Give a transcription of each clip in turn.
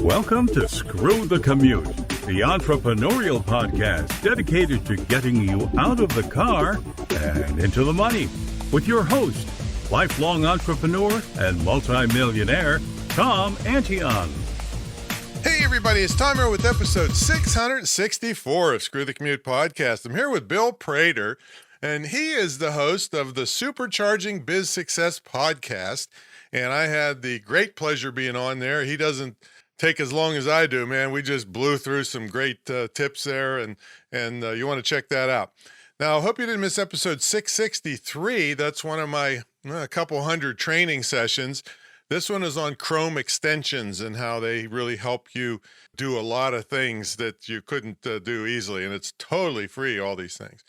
Welcome to Screw the Commute, the entrepreneurial podcast dedicated to getting you out of the car and into the money, with your host, lifelong entrepreneur and multimillionaire, Tom Antion. Hey everybody, it's Tom here with episode 664 of Screw the Commute podcast. I'm here with Bill Prater, and he is the host of the Supercharging Biz Success podcast, and I had the great pleasure being on there. He doesn't take as long as I do, man. We just blew through some great tips there, and you want to check that out. Now, I hope you didn't miss episode 663. That's one of my a couple hundred training sessions. This one is on Chrome extensions and how they really help you do a lot of things that you couldn't do easily, and it's totally free, all these things.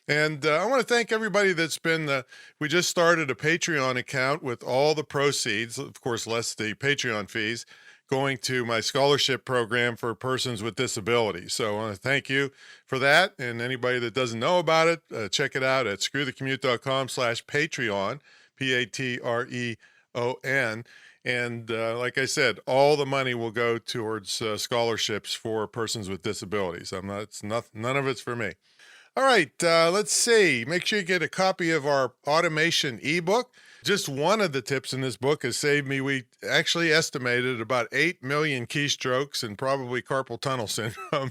And I want to thank everybody that's been, we just started a Patreon account with all the proceeds, of course, less the Patreon fees, going to my scholarship program for persons with disabilities. So I want to thank you for that. And anybody that doesn't know about it, check it out at screwthecommute.com/Patreon, Patreon. And like I said, all the money will go towards scholarships for persons with disabilities. None of it's for me. All right, let's see. Make sure you get a copy of our automation ebook. Just one of the tips in this book has saved me. We actually estimated about 8 million keystrokes and probably carpal tunnel syndrome.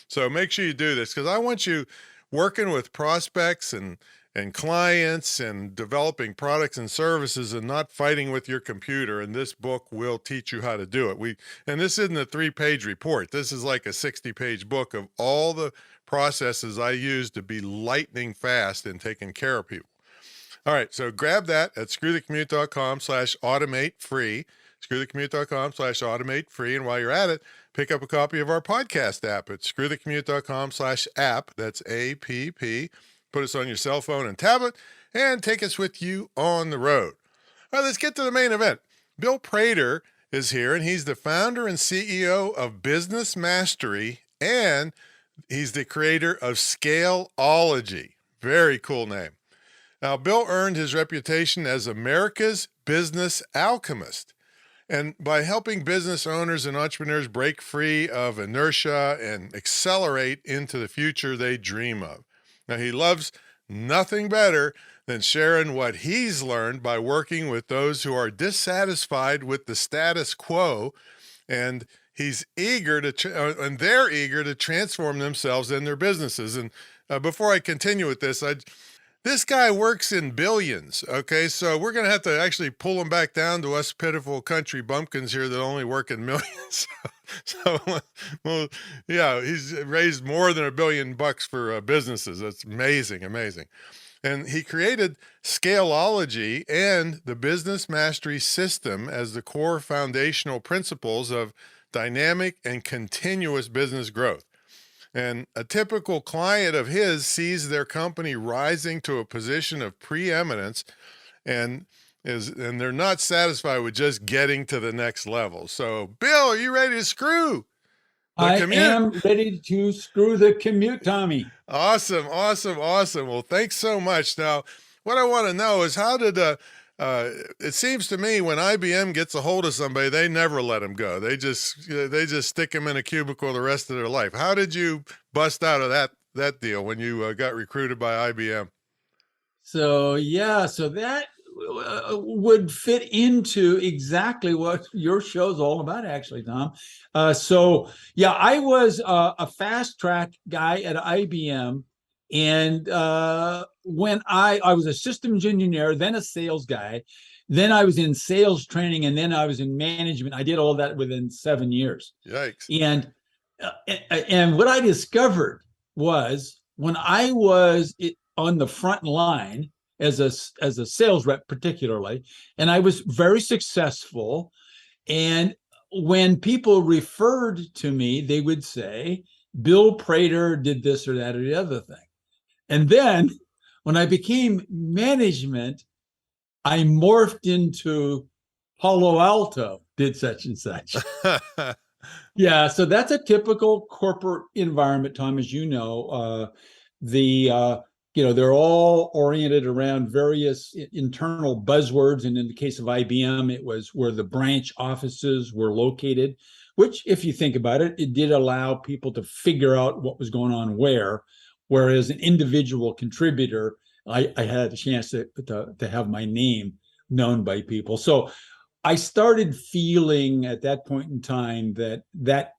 So make sure you do this, because I want you working with prospects and clients and developing products and services and not fighting with your computer. And this book will teach you how to do it. And this isn't a 3-page report. This is like a 60-page book of all the processes I use to be lightning fast in taking care of people. All right, so grab that at screwthecommute.com/automate free, screwthecommute.com/automate free. And while you're at it, pick up a copy of our podcast app at screwthecommute.com/app. That's APP. Put us on your cell phone and tablet and take us with you on the road. All right, let's get to the main event. Bill Prater is here, and he's the founder and CEO of Business Mastery, and he's the creator of Scaleology. Very cool name. Now, Bill earned his reputation as America's business alchemist, and by helping business owners and entrepreneurs break free of inertia and accelerate into the future they dream of. Now, he loves nothing better than sharing what he's learned by working with those who are dissatisfied with the status quo, and he's eager to, and they're eager to transform themselves and their businesses. And before I continue with this, this guy works in billions, okay? So we're going to have to actually pull him back down to us pitiful country bumpkins here that only work in millions. Well, yeah, he's raised more than $1 billion for businesses. That's amazing. And he created Scaleology and the Business Mastery System as the core foundational principles of dynamic and continuous business growth. And a typical client of his sees their company rising to a position of preeminence and they're not satisfied with just getting to the next level. So, Bill, are you ready to screw the commute? I am ready to screw the commute, Tommy. Awesome. Well, thanks so much. Now, what I want to know is how did it seems to me when IBM gets a hold of somebody, they never let them go. They just stick them in a cubicle the rest of their life. How did you bust out of that deal when you got recruited by IBM? So that would fit into exactly what your show's all about, actually, Tom. I was a fast track guy at IBM. And when I was a systems engineer, then a sales guy, then I was in sales training, and then I was in management. I did all that within 7 years. Yikes. And what I discovered was when I was on the front line as a sales rep, particularly, and I was very successful. And when people referred to me, they would say, Bill Prater did this or that or the other thing. And then when I became management, I morphed into Palo Alto, did such and such. Yeah, so that's a typical corporate environment, Tom, as you know. They're all oriented around various internal buzzwords. And in the case of IBM, it was where the branch offices were located, which, if you think about it, it did allow people to figure out what was going on where, whereas an individual contributor, I had a chance to have my name known by people. So I started feeling at that point in time that that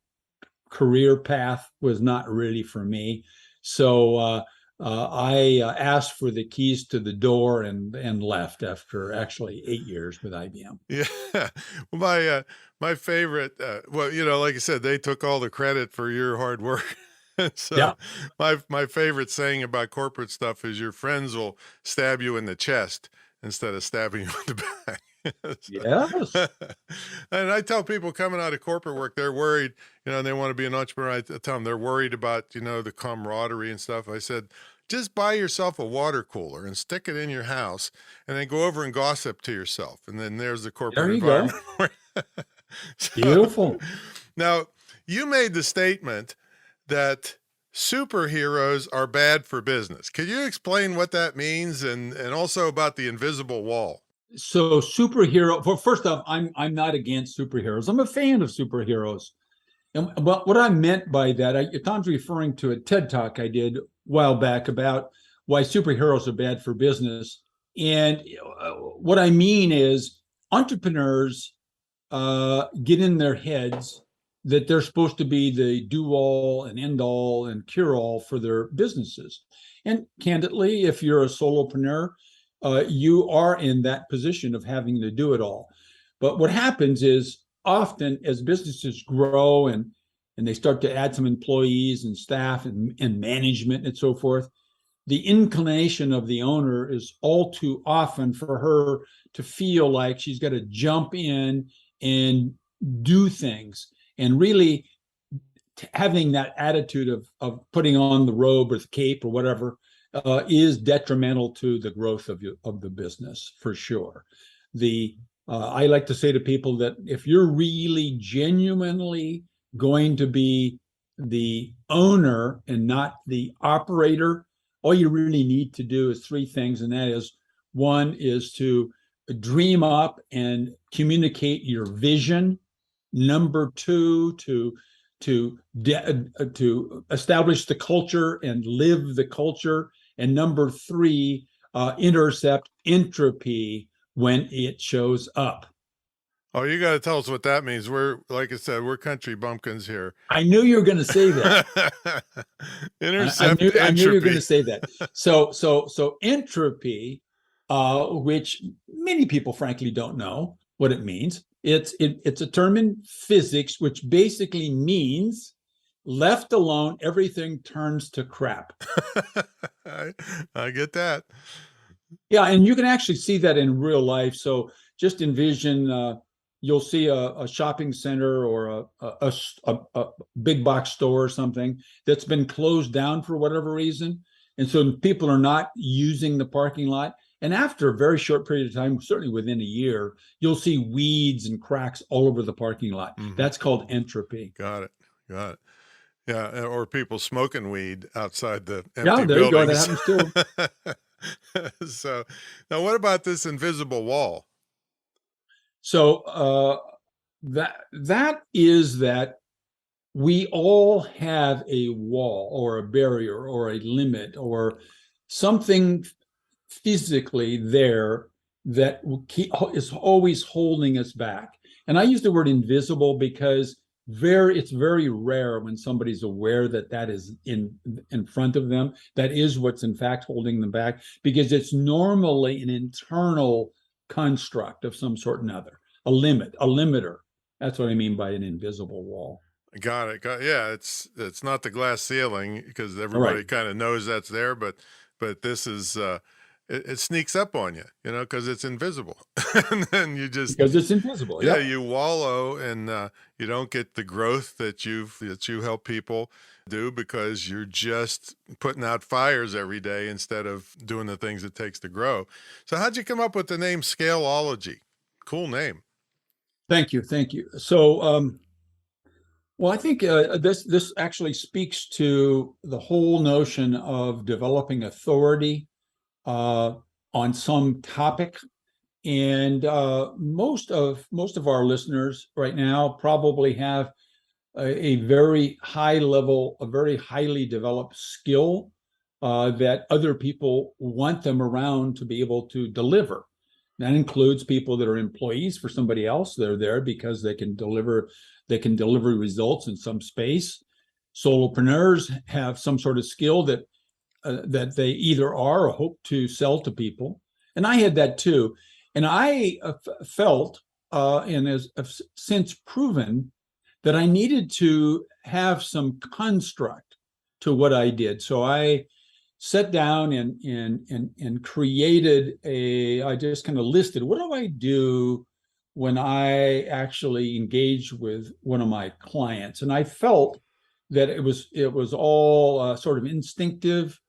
career path was not really for me. So I asked for the keys to the door and left after actually 8 years with IBM. Yeah. Well, my favorite, well, like I said, they took all the credit for your hard work. So Yeah. my favorite saying about corporate stuff is your friends will stab you in the chest instead of stabbing you in the back. Yes. And I tell people coming out of corporate work, they're worried, and they want to be an entrepreneur. I tell them they're worried about, the camaraderie and stuff. I said, just buy yourself a water cooler and stick it in your house and then go over and gossip to yourself. And then there's the corporate There you environment. go. So, Beautiful. now, you made the statement that superheroes are bad for business. Could you explain what that means and also about the invisible wall? So superhero, well, first off, I'm not against superheroes. I'm a fan of superheroes. And what I meant by that, Tom's referring to a TED Talk I did a while back about why superheroes are bad for business. And what I mean is entrepreneurs get in their heads that they're supposed to be the do-all and end-all and cure-all for their businesses. And candidly, if you're a solopreneur, you are in that position of having to do it all. But what happens is often as businesses grow and they start to add some employees and staff and management and so forth, the inclination of the owner is all too often for her to feel like she's got to jump in and do things. And really having that attitude of putting on the robe or the cape or whatever is detrimental to the growth of the business, for sure. I like to say to people that if you're really genuinely going to be the owner and not the operator, all you really need to do is three things, and that is, one is to dream up and communicate your vision. Number two, to establish the culture and live the culture. And number three, intercept entropy when it shows up. Oh, you got to tell us what that means. Like I said, we're country bumpkins here. I knew you were going to say that. Intercept entropy. I knew you were going to say that. So entropy, which many people frankly don't know what it means. It's a term in physics, which basically means left alone, everything turns to crap. I get that. Yeah, and you can actually see that in real life. So just envision you'll see a shopping center or a big box store or something that's been closed down for whatever reason. And so people are not using the parking lot. And after a very short period of time, certainly within a year, you'll see weeds and cracks all over the parking lot. Mm-hmm. That's called entropy. Got it. Yeah, or people smoking weed outside the empty buildings. You go. That happens too. So now what about this invisible wall? So that is that we all have a wall or a barrier or a limit or something physically there that is always holding us back. And I use the word invisible because it's very rare when somebody's aware that is in front of them. That is what's in fact holding them back, because it's normally an internal construct of some sort or another, a limiter. That's what I mean by an invisible wall. Got it. Yeah, it's not the glass ceiling, because everybody kind of knows that's there, but this is it sneaks up on you, because it's invisible. And then you just, because it's invisible. Yeah, you wallow and you don't get the growth that you help people do, because you're just putting out fires every day instead of doing the things it takes to grow. So how'd you come up with the name Scaleology? Cool name. Thank you. So, well, I think this actually speaks to the whole notion of developing authority on some topic And most of our listeners right now probably have a very high level, a very highly developed skill that other people want them around to be able to deliver. That includes people that are employees for somebody else. They're there because they can deliver results in some space. Solopreneurs have some sort of skill that they either are or hope to sell to people. And I had that too. And I felt, and have since proven, that I needed to have some construct to what I did. So I sat down and created I just kind of listed, what do I do when I actually engage with one of my clients? And I felt that it was all sort of instinctive,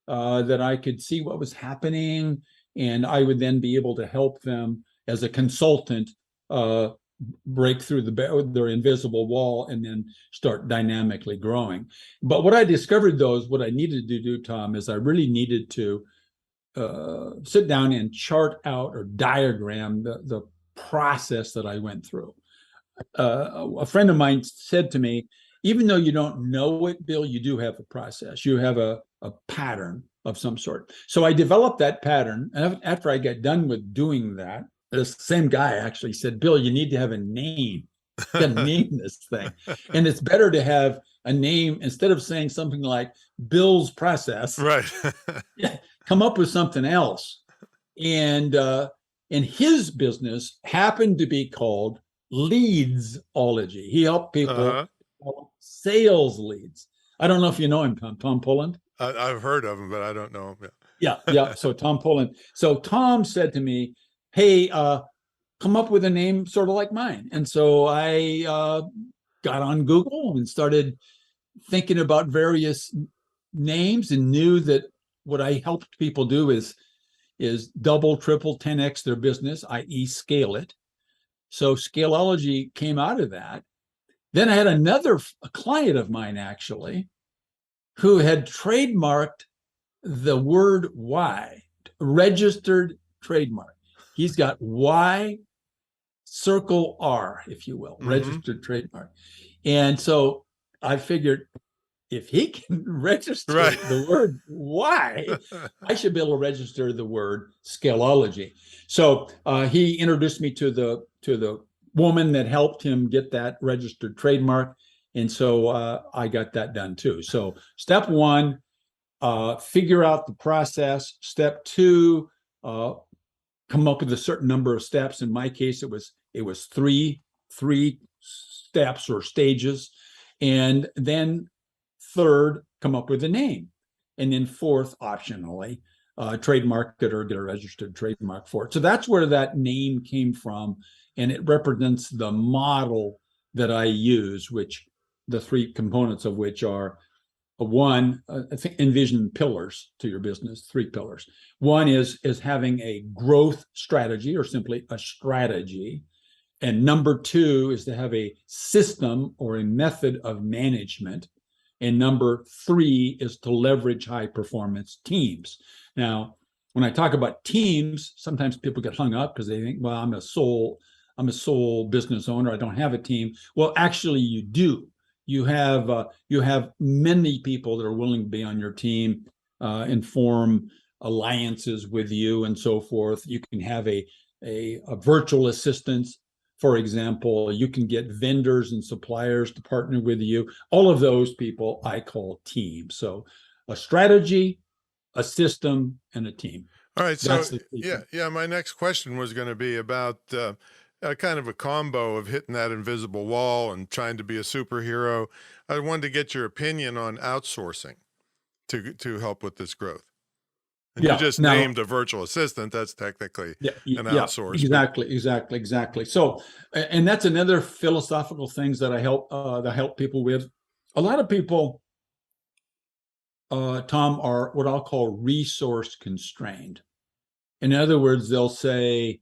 that I could see what was happening, and I would then be able to help them as a consultant break through their invisible wall and then start dynamically growing. But what I discovered, though, is what I needed to do, Tom, is I really needed to sit down and chart out or diagram the process that I went through. A friend of mine said to me, even though you don't know it, Bill, you do have a process. You have a pattern of some sort. So I developed that pattern. And after I got done with doing that, this same guy actually said, Bill, you need to have a name. You got to name this thing. And it's better to have a name instead of saying something like Bill's process. Right. Come up with something else. And his business happened to be called Leadsology. He helped people sales leads. I don't know if you know him, Tom Pullen. I've heard of him, but I don't know him. Yeah. So Tom Pullen. So Tom said to me, hey, come up with a name sort of like mine. And so I got on Google and started thinking about various names, and knew that what I helped people do is double, triple, 10x their business, i.e. scale it. So Scaleology came out of that. Then I had a client of mine, actually, who had trademarked the word Y, registered trademark. He's got Y circle R, if you will, registered trademark. And so I figured, if he can register the word Y, I should be able to register the word Scaleology. So he introduced me to the woman that helped him get that registered trademark. And so I got that done too. So step one, figure out the process. Step two, come up with a certain number of steps. In my case, it was three steps or stages. And then third, come up with a name. And then fourth, optionally, trademark it or get a registered trademark for it. So that's where that name came from. And it represents the model that I use, which the three components of which are one, I think envision pillars to your business, 3 pillars. One is having a growth strategy, or simply a strategy. And number 2 is to have a system or a method of management. And number 3 is to leverage high performance teams. Now, when I talk about teams, sometimes people get hung up because they think, well, I'm a sole business owner. I don't have a team. Well, actually, you do. You have many people that are willing to be on your team and form alliances with you and so forth. You can have a virtual assistant, for example. You can get vendors and suppliers to partner with you. All of those people I call teams. So a strategy, a system, and a team. All right. So yeah. My next question was going to be about kind of a combo of hitting that invisible wall and trying to be a superhero. I wanted to get your opinion on outsourcing to help with this growth. And you just named a virtual assistant. That's technically an outsource. Exactly. So, and that's another philosophical things that I help people with. A lot of people, Tom, are what I'll call resource constrained. In other words, they'll say,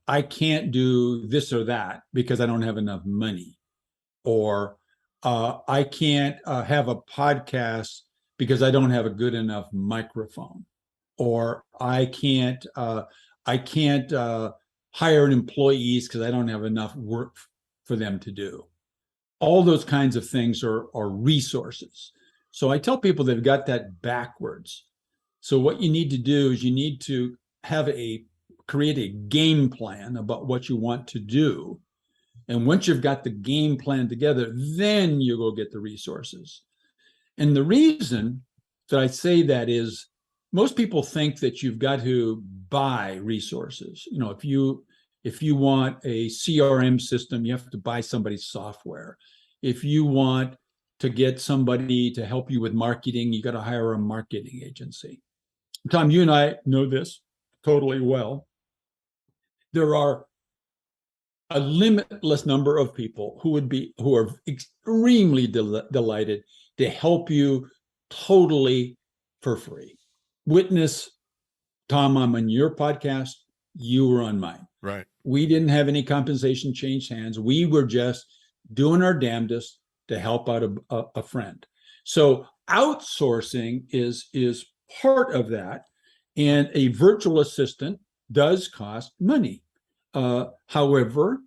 I can't do this or that because I don't have enough money, or I can't have a podcast because I don't have a good enough microphone, or I can't I can't hire employees because I don't have enough work for them to do. All those kinds of things are resources. So I tell people they've got that backwards. So what you need to do is you need to create a game plan about what you want to do. And once you've got the game plan together, then you go get the resources. And the reason that I say that is most people think that you've got to buy resources. If you want a CRM system, you have to buy somebody's software. If you want to get somebody to help you with marketing, you got to hire a marketing agency. Tom, you and I know this totally well. There are a limitless number of people who are extremely delighted to help you totally for free. Witness, Tom, I'm on your podcast, you were on mine. Right. We didn't have any compensation change hands. We were just doing our damnedest to help out a friend. So outsourcing is part of that. And a virtual assistant does cost money. However,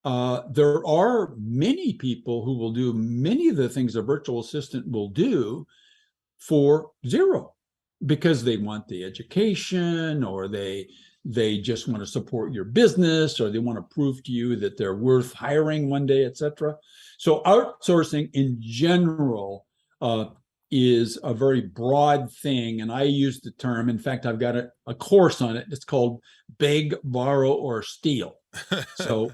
there are many people who will do many of the things a virtual assistant will do for zero because they want the education, or they just want to support your business, or they want to prove to you that they're worth hiring one day, etc. So outsourcing in general is a very broad thing. And I use the term, in fact, I've got a course on it. It's called Beg, Borrow, or Steal. So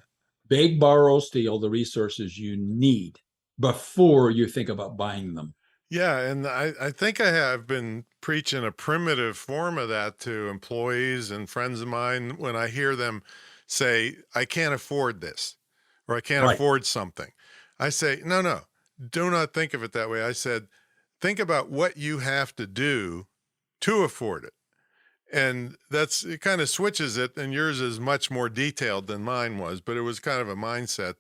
beg, borrow, steal the resources you need before you think about buying them. Yeah, and I think I have been preaching a primitive form of that to employees and friends of mine when I hear them say, I can't afford this, or I can't afford something. I say, no, do not think of it that way. I said, think about what you have to do to afford it. And it kind of switches it, and yours is much more detailed than mine was, but it was kind of a mindset,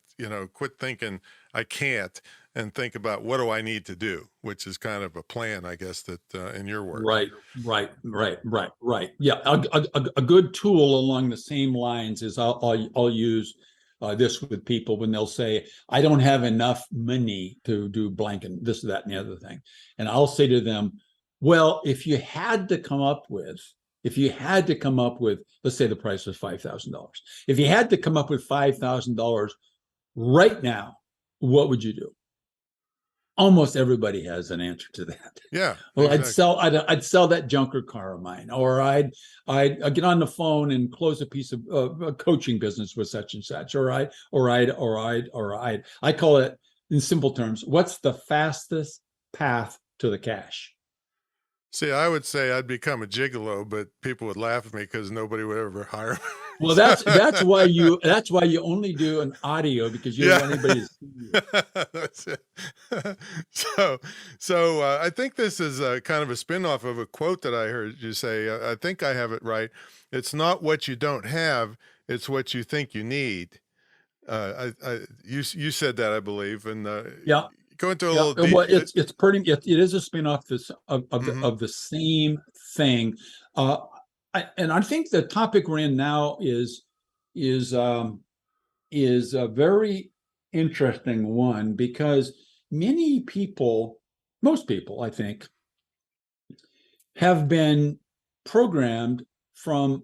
quit thinking I can't and think about what do I need to do, which is kind of a plan, I guess, that in your work. Right. Yeah, a good tool along the same lines is I'll use this with people when they'll say, I don't have enough money to do blank and this, that, and the other thing. And I'll say to them, well, if you had to come up with, let's say the price was $5,000. If you had to come up with $5,000 right now, what would you do? Almost everybody has an answer to that. Yeah. Well, exactly. I'd sell that junker car of mine, or I'd get on the phone and close a piece of a coaching business with such and such, or I call it in simple terms, what's the fastest path to the cash? See, I would say I'd become a gigolo, but people would laugh at me because nobody would ever hire me. Well, that's why you only do an audio, because you don't want anybody to see you. That's it. So I think this is a kind of a spin-off of a quote that I heard you say. I think I have it right. It's not what you don't have; it's what you think you need. You said that, I believe, and yeah. Go into a little deep. Well, it is a spin-off of the same thing. And I think the topic we're in now is a very interesting one, because most people, I think, have been programmed from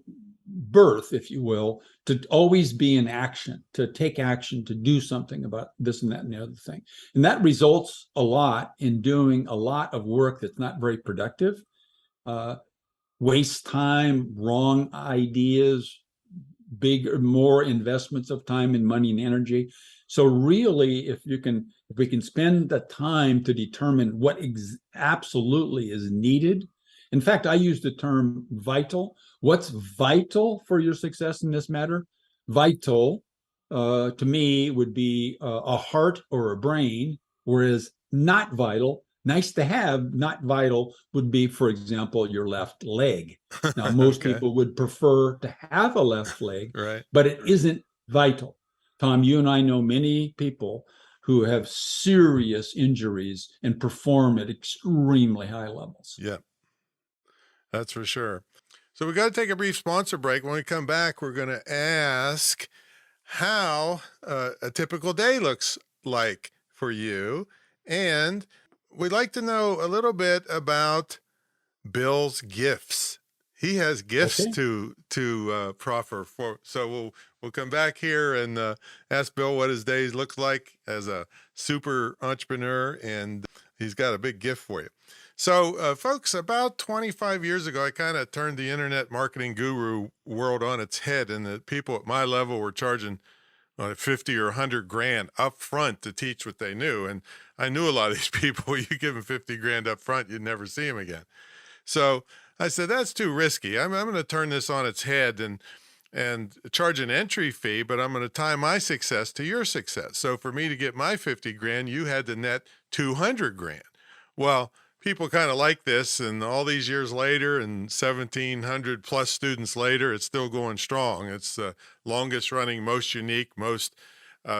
birth, if you will, to always be in action, to take action, to do something about this and that and the other thing. And that results a lot in doing a lot of work that's not very productive, waste time, wrong ideas, more investments of time and money and energy. So really, if we can spend the time to determine what absolutely is needed. In fact, I use the term vital. What's vital for your success in this matter? Vital, to me, would be a heart or a brain, whereas not vital, nice to have, not vital, would be, for example, your left leg. Now, most people would prefer to have a left leg, right, but it isn't vital. Tom, you and I know many people who have serious injuries and perform at extremely high levels. Yeah, that's for sure. So we got to take a brief sponsor break. When we come back, we're going to ask how a typical day looks like for you. And we'd like to know a little bit about Bill's gifts. He has gifts Okay. to proffer for. So we'll come back here and ask Bill what his days looks like as a super entrepreneur, and he's got a big gift for you. So, folks, about 25 years ago, I kind of turned the internet marketing guru world on its head, and the people at my level were charging 50 or 100 grand up front to teach what they knew. And I knew a lot of these people. You give them 50 grand up front, you'd never see them again. So I said, that's too risky. I'm going to turn this on its head and charge an entry fee, but I'm going to tie my success to your success. So for me to get my 50 grand, you had to net 200 grand. Well, people kind of like this, and all these years later and 1,700 plus students later, it's still going strong. It's the longest running, most unique, most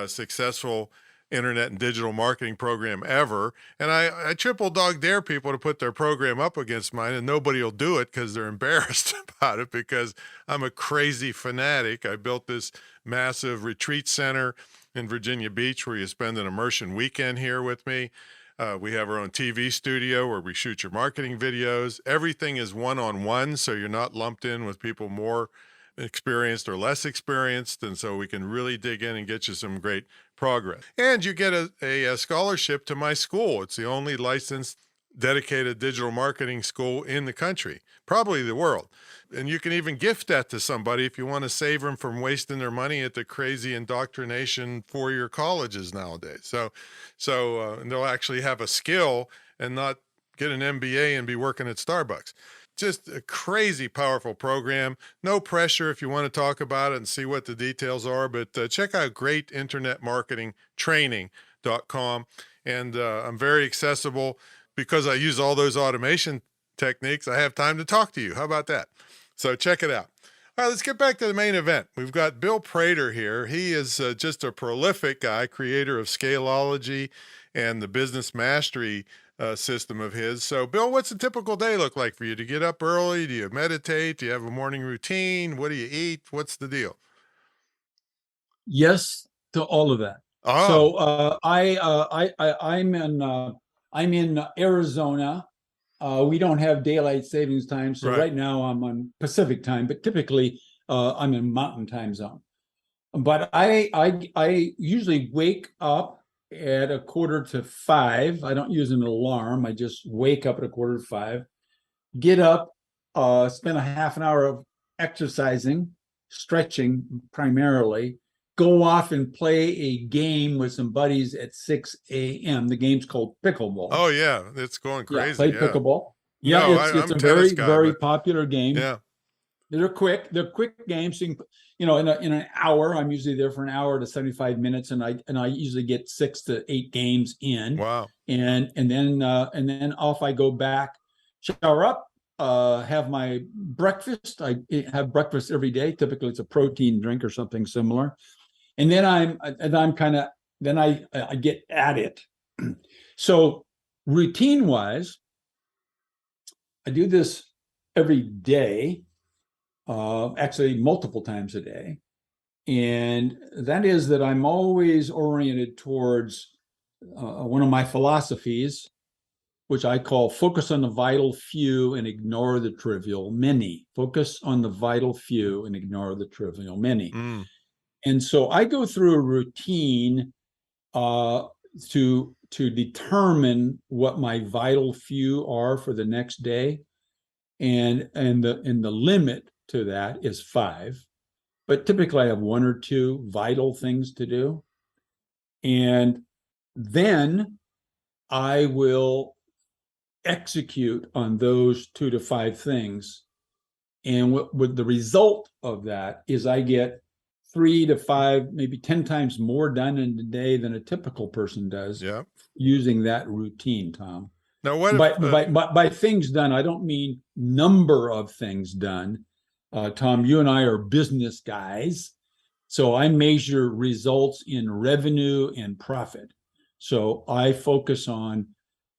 successful internet and digital marketing program ever. And I triple dog dare people to put their program up against mine, and nobody will do it because they're embarrassed about it, because I'm a crazy fanatic. I built this massive retreat center in Virginia Beach where you spend an immersion weekend here with me. We have our own TV studio where we shoot your marketing videos. Everything is one-on-one, so you're not lumped in with people more experienced or less experienced, and so we can really dig in and get you some great progress. And you get a scholarship to my school. It's the only licensed dedicated digital marketing school in the country, probably the world. And you can even gift that to somebody if you want to save them from wasting their money at the crazy indoctrination four-year colleges nowadays. So and they'll actually have a skill and not get an MBA and be working at Starbucks. Just a crazy powerful program. No pressure if you want to talk about it and see what the details are, but check out greatinternetmarketingtraining.com. And I'm very accessible because I use all those automation techniques. I have time to talk to you. How about that? So check it out. All right, let's get back to the main event. We've got Bill Prater here. He is just a prolific guy, creator of Scaleology and the business mastery system of his. So, Bill, what's a typical day look like for you? Do you get up early? Do you meditate? Do you have a morning routine? What do you eat? What's the deal? Yes to all of that. Oh. So I'm in Arizona. We don't have daylight savings time, so right now I'm on Pacific time, but typically I'm in Mountain time zone. But I usually wake up at 4:45. I don't use an alarm. I just wake up at 4:45, get up, spend a half an hour of exercising, stretching primarily, go off and play a game with some buddies at 6 a.m. The game's called pickleball. Oh, yeah. It's going crazy. Play pickleball. Yeah, no, it's a very, guy, very popular game. Yeah. They're quick games. So you can, in an hour, I'm usually there for an hour to 75 minutes, and I usually get 6 to 8 games in. Wow. And then off I go back, shower up, have my breakfast. I have breakfast every day. Typically it's a protein drink or something similar. And then I get at it. So routine wise, I do this every day. Actually multiple times a day. And that is that I'm always oriented towards one of my philosophies, which I call focus on the vital few and ignore the trivial many. Focus on the vital few and ignore the trivial many. Mm. And so I go through a routine to determine what my vital few are for the next day. And the limit to that is 5, but typically I have 1 or 2 vital things to do, and then I will execute on those 2 to 5 things. And what the result of that is I get 3 to 5, maybe 10 times more done in a day than a typical person does. Yeah. Using that routine, Tom. Now, what by things done, I don't mean number of things done. Tom, you and I are business guys, so I measure results in revenue and profit. So I focus on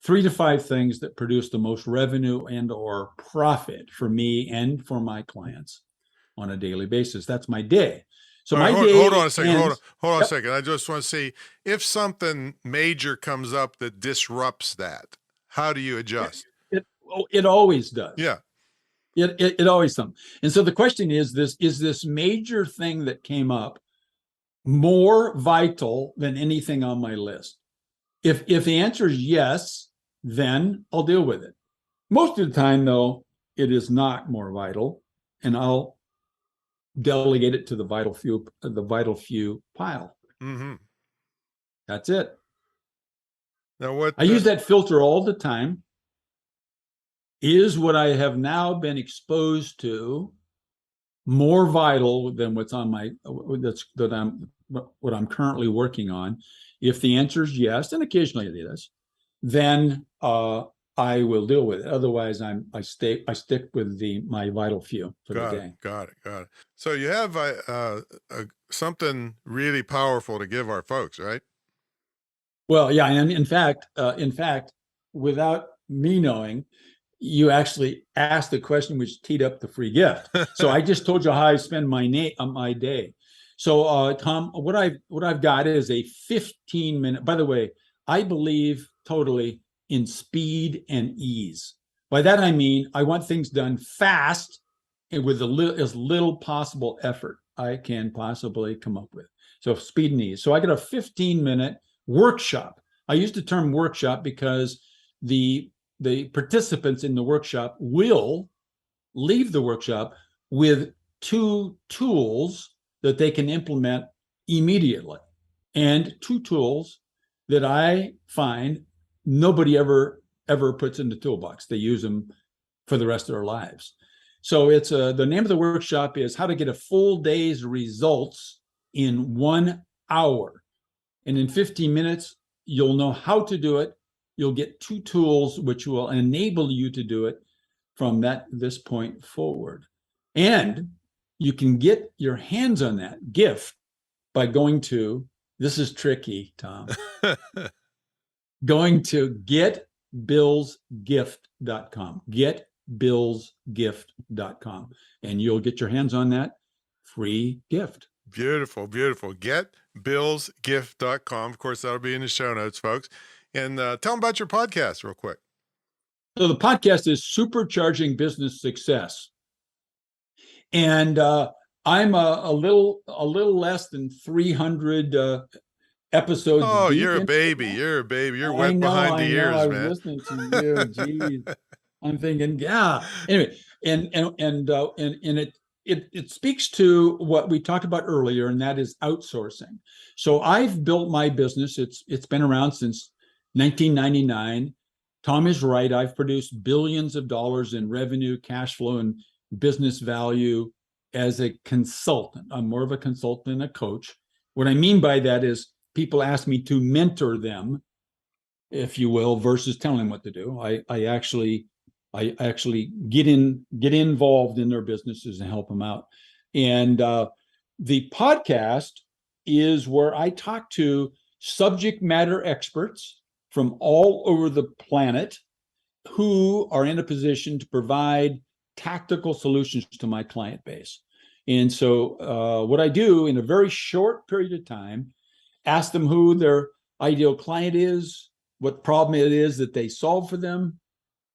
3 to 5 things that produce the most revenue and or profit for me and for my clients on a daily basis. That's my day. So All right, my day hold on a second. ends, Hold on a yep, second. I just want to see if something major comes up that disrupts that. How do you adjust? it always does. Yeah. It always does. And so the question is this major thing that came up more vital than anything on my list? If the answer is yes, then I'll deal with it. Most of the time, though, it is not more vital, and I'll delegate it to the vital few pile. Mm-hmm. That's it. Now what? I use that filter all the time. Is what I have now been exposed to more vital than what's on my what I'm currently working on? If the answer is yes, and occasionally it is, then I will deal with it. Otherwise, I stick with my vital few for the day. Got it. So you have something really powerful to give our folks, right? Well, yeah, and in fact, without me knowing, you actually asked the question which teed up the free gift. So I just told you how I spend my day. So Tom, what I've got is a 15-minute. By the way, I believe totally in speed and ease. By that I mean I want things done fast and with as little possible effort I can possibly come up with. So speed and ease. So I got a 15-minute workshop. I use the term workshop because the participants in the workshop will leave the workshop with 2 tools that they can implement immediately, and 2 tools that I find nobody ever puts in the toolbox. They use them for the rest of their lives. So it's the name of the workshop is How to Get a Full Day's Results in 1 hour. And in 15 minutes, you'll know how to do it. You'll get 2 tools which will enable you to do it from this point forward. And you can get your hands on that gift by going to, this is tricky, Tom, going to getbillsgift.com, getbillsgift.com, and you'll get your hands on that free gift. Beautiful. Getbillsgift.com. Of course, that'll be in the show notes, folks. And tell them about your podcast real quick. So the podcast is Supercharging Business Success. And I'm a little less than 300 episodes. Oh, you're a baby. You're wet behind the ears, I man. was listening to you. Geez. I'm thinking, yeah. Anyway, and it speaks to what we talked about earlier, and that is outsourcing. So I've built my business. It's been around since 1999. Tom is right. I've produced billions of dollars in revenue, cash flow, and business value as a consultant. I'm more of a consultant and a coach. What I mean by that is people ask me to mentor them, if you will, versus telling them what to do. I actually get involved in their businesses and help them out. And the podcast is where I talk to subject matter experts from all over the planet who are in a position to provide tactical solutions to my client base. And so what I do in a very short period of time, ask them who their ideal client is, what problem it is that they solve for them,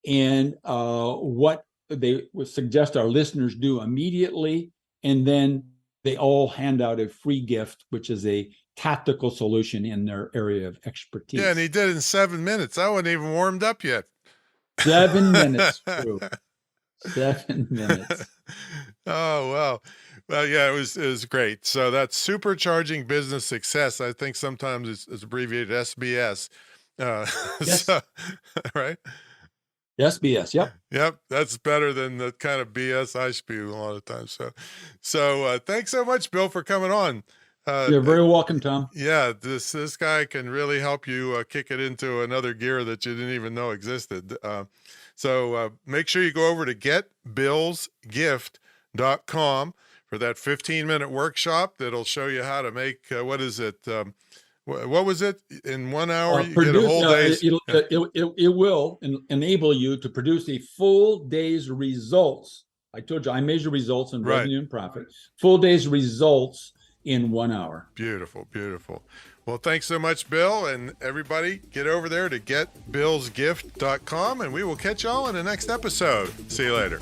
and what they would suggest our listeners do immediately. And then they all hand out a free gift, which is a tactical solution in their area of expertise. Yeah, and he did it in 7 minutes. I wasn't even warmed up yet. 7 minutes, Drew. 7 minutes. Oh, wow. Well, yeah, it was great. So that's Supercharging Business Success. I think sometimes it's abbreviated SBS. Yes. Right? SBS. Yep. Yep. That's better than the kind of BS I spew a lot of times. So thanks so much, Bill, for coming on. You're very welcome, Tom. Yeah, this guy can really help you kick it into another gear that you didn't even know existed. So make sure you go over to getbillsgift.com for that 15-minute workshop that'll show you how to make, What was it? In 1 hour, you get a Produce, whole day's. it will enable you to produce a full day's results. I told you I measure results in Right. revenue and profit. Full day's results in 1 hour. Beautiful, beautiful. Well, thanks so much, Bill. And everybody, get over there to getbillsgift.com, and we will catch y'all in the next episode. See you later.